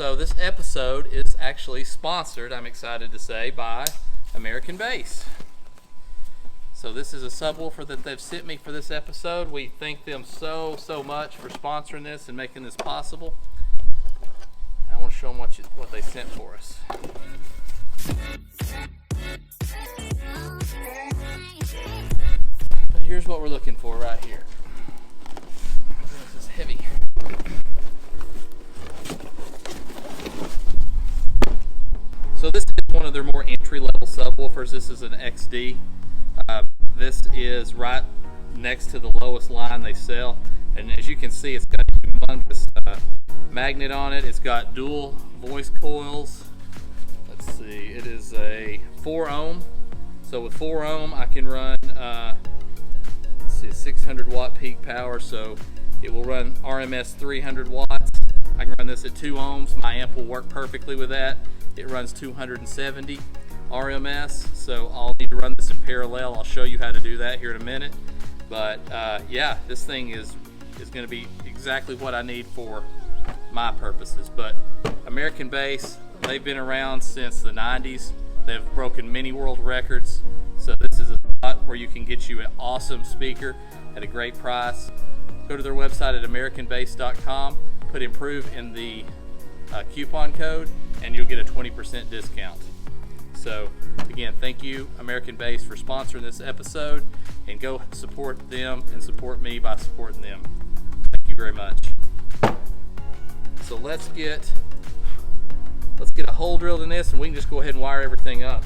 So this episode is actually sponsored, I'm excited to say, by American Bass. So this is a subwoofer that they've sent me for this episode. We thank them so much for sponsoring this and making this possible. I want to show them what they sent for us. But here's what we're looking for right here. This is heavy. So this is one of their more entry-level subwoofers. This is an XD. This is right next to the lowest line they sell, and as you can see, it's got a humongous magnet on it. It's got dual voice coils. Let's see, it is a 4 ohm. So with 4 ohm, I can run let's see, 600 watt peak power. So it will run RMS 300 watts. I can run this at 2 ohms. My amp will work perfectly with that. It runs 270 RMS, so I'll need to run this in parallel. I'll show you how to do that here in a minute. But yeah, this thing is going to be exactly what I need for my purposes. But American Bass, they've been around since the 90s. They've broken many world records. So this is a spot where you can get you an awesome speaker at a great price. Go to their website at americanbass.com, put IMPROVE in the coupon code, and you'll get a 20% discount. So again, thank you American Bass for sponsoring this episode, and go support them and support me by supporting them. Thank you very much. So let's get a hole drilled in this, and we can just go ahead and wire everything up.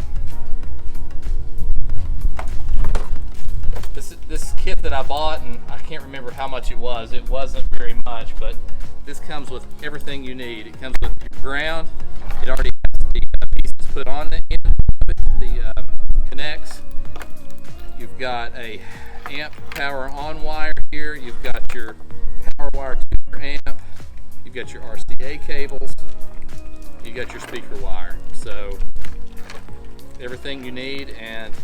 This kit that I bought, and I can't remember how much it was. It wasn't very much, but this comes with everything you need. It comes with your ground. It already has the pieces put on the end of it, the connects. You've got a amp power on wire here. You've got your power wire to your amp. You've got your RCA cables. You got your speaker wire. So everything you need, and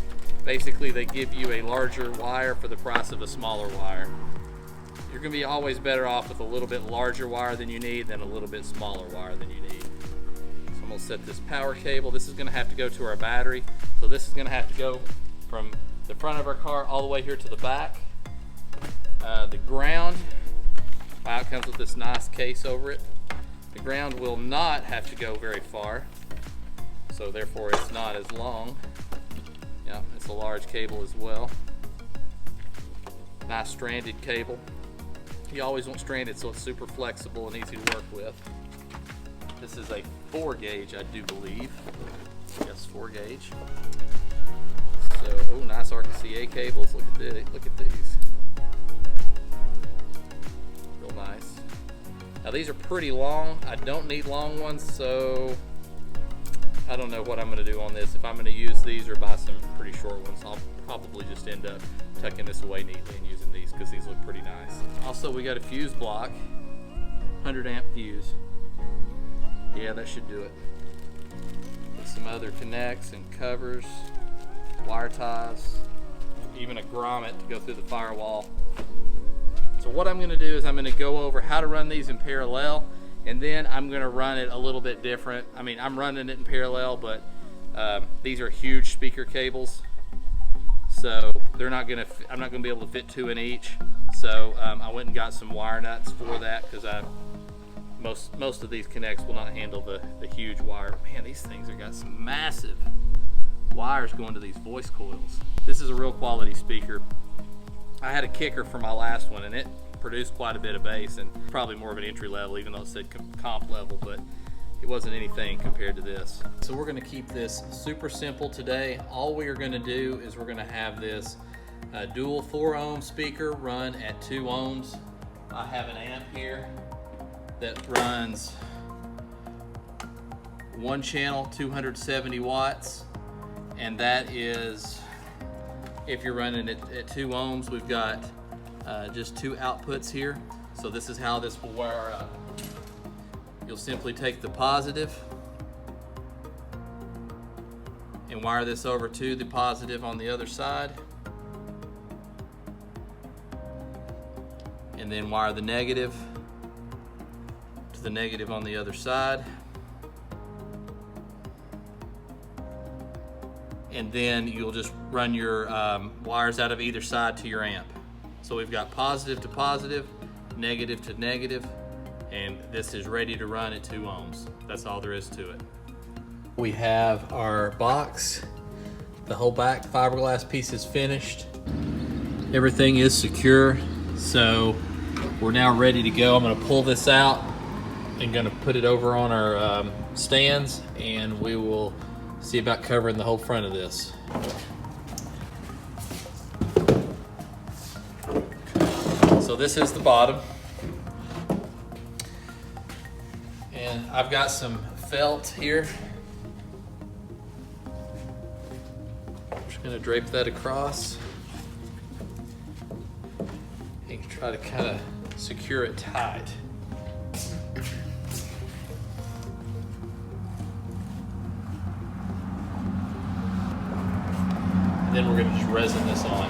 basically they give you a larger wire for the price of a smaller wire. You're going to be always better off with a little bit larger wire than you need than a little bit smaller wire than you need. So I'm going to set this power cable. This is going to have to go to our battery. So this is going to have to go from the front of our car all the way here to the back. The ground, it comes with this nice case over it. The ground will not have to go very far, so therefore it's not as long. Yeah, it's a large cable as well. Nice stranded cable. You always want stranded so it's super flexible and easy to work with. This is a 4 gauge, I do believe. Yes, 4 gauge. So, oh, nice RCA cables. Look at these. Real nice. Now these are pretty long. I don't need long ones, so I don't know what I'm going to do on this. If I'm going to use these or buy some pretty short ones, I'll probably just end up tucking this away neatly and using these because these look pretty nice. Also, we got a fuse block, 100 amp fuse. Yeah, that should do it. With some other connects and covers, wire ties, even a grommet to go through the firewall. So what I'm going to do is I'm going to go over how to run these in parallel, and then I'm going to run it a little bit different. I mean, I'm running it in parallel, but these are huge speaker cables, so I'm not going to be able to fit 2 in each. So I went and got some wire nuts for that, because most of these connects will not handle the huge wire. Man, these things have got some massive wires going to these voice coils. This is a real quality speaker. I had a kicker for my last one, and it produced quite a bit of bass, and probably more of an entry level, even though it said comp level, but it wasn't anything compared to this. So we're going to keep this super simple today. All we are going to do is we're going to have this dual 4 ohm speaker run at 2 ohms. I have an amp here that runs 1 channel, 270 watts, and that is, if you're running it at 2 ohms, we've got just 2 outputs here. So this is how this will wire up. You'll simply take the positive and wire this over to the positive on the other side, and then wire the negative to to the negative on the other side. And then you'll just run your wires out of either side to your amp. So we've got positive to positive, negative to negative, and this is ready to run at 2 ohms. That's all there is to it. We have our box. The whole back fiberglass piece is finished. Everything is secure, so we're now ready to go. I'm gonna pull this out and gonna put it over on our stands, and we will see about covering the whole front of this. So this is the bottom. And I've got some felt here. I'm just gonna drape that across and try to kind of secure it tight. And then we're gonna just resin this on.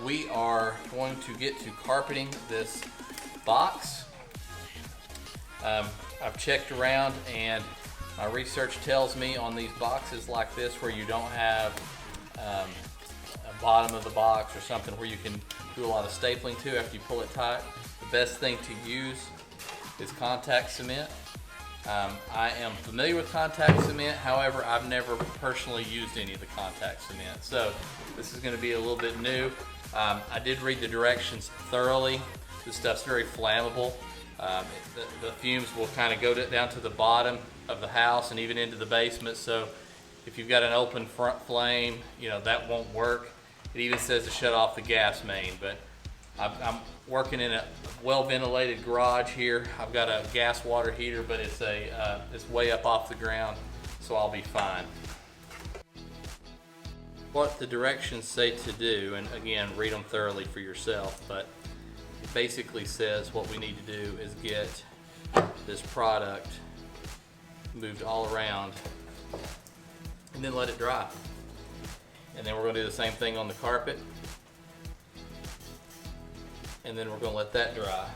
We are going to get to carpeting this box. I've checked around, and my research tells me on these boxes like this where you don't have a bottom of the box or something where you can do a lot of stapling to after you pull it tight, the best thing to use is contact cement. I am familiar with contact cement, however, I've never personally used any of the contact cement, so this is going to be a little bit new. I did read the directions thoroughly. This stuff's very flammable. The fumes will kind of go down to the bottom of the house and even into the basement, so if you've got an open front flame, you know, that won't work. It even says to shut off the gas main, but I'm working in a well-ventilated garage here. I've got a gas water heater, but it's way up off the ground, so I'll be fine. What the directions say to do, and again, read them thoroughly for yourself, but it basically says what we need to do is get this product moved all around and then let it dry. And then we're going to do the same thing on the carpet. And then we're going to let that dry.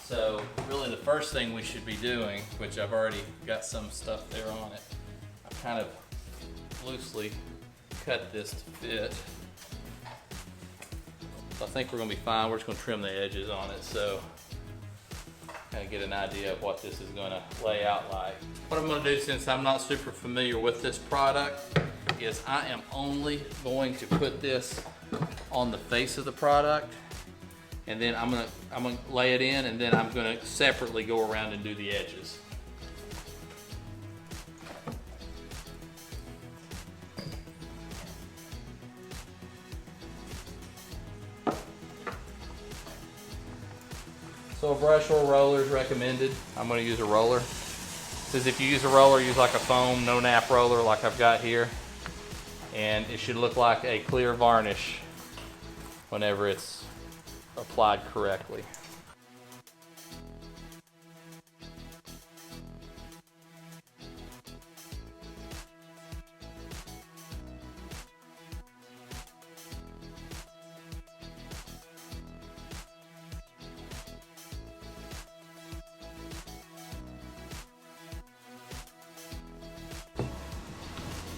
So really the first thing we should be doing, which I've already got some stuff there on it, I've kind of loosely cut this to fit. So I think we're going to be fine. We're just going to trim the edges on it so kind of get an idea of what this is going to lay out like. What I'm going to do, since I'm not super familiar with this product, is I am only going to put this on the face of the product, and then I'm gonna lay it in, and then I'm gonna separately go around and do the edges. So a brush or roller is recommended. I'm going to use a roller. It says if you use a roller, use like a foam, no nap roller like I've got here. And it should look like a clear varnish whenever it's applied correctly.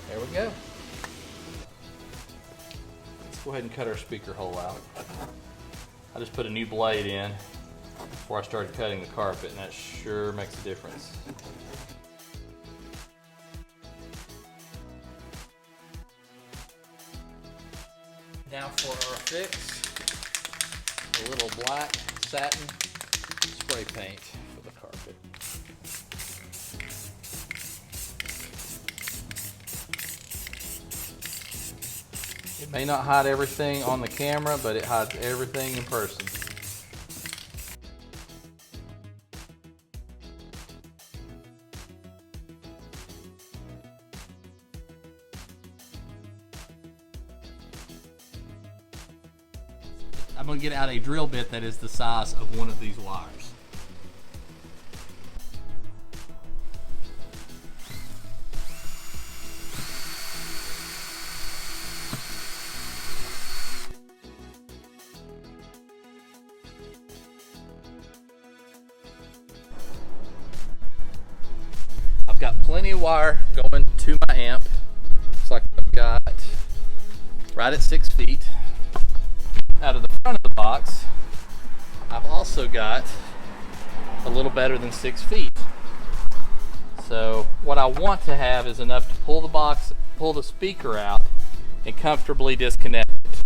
There we go. Let's go ahead and cut our speaker hole out. I just put a new blade in before I started cutting the carpet, and that sure makes a difference. Now for our fix, a little black satin spray paint for the carpet. It may not hide everything on the camera, but it hides everything in person. I'm going to get out a drill bit that is the size of one of these wires. Got plenty of wire going to my amp. Looks like I've got right at 6 feet. Out of the front of the box, I've also got a little better than 6 feet. So what I want to have is enough to pull the speaker out and comfortably disconnect it.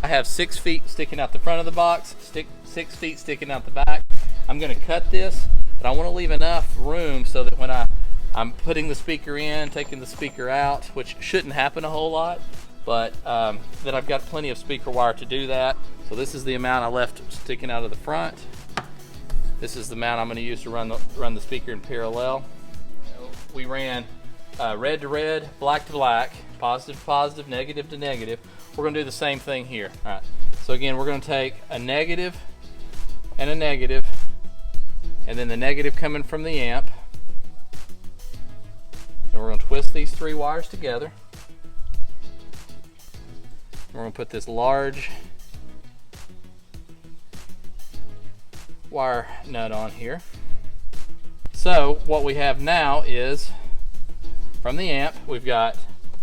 I have 6 feet sticking out the front of the box, 6 feet sticking out the back. I'm going to cut this, but I want to leave enough room so that when I'm putting the speaker in, taking the speaker out, which shouldn't happen a whole lot, but that I've got plenty of speaker wire to do that. So this is the amount I left sticking out of the front. This is the amount I'm going to use to run the speaker in parallel. We ran red to red, black to black, positive to positive, negative to negative. We're going to do the same thing here. All right. So again, we're going to take a negative and a negative, and then the negative coming from the amp. And we're going to twist these 3 wires together. We're going to put this large wire nut on here. So what we have now is, from the amp, we've got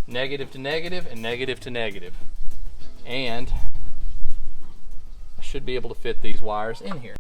negative to negative and negative to negative. And I should be able to fit these wires in here.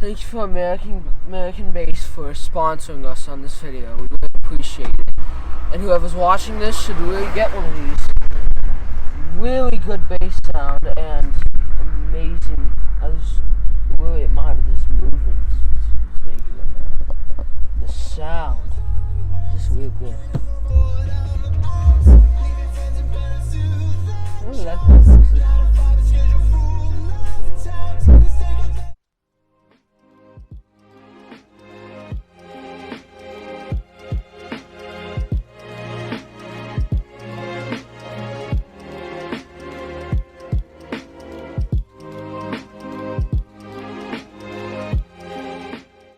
Thanks for American Bass for sponsoring us on this video. We really appreciate it. And whoever's watching this should really get one of these. Really good bass sound, and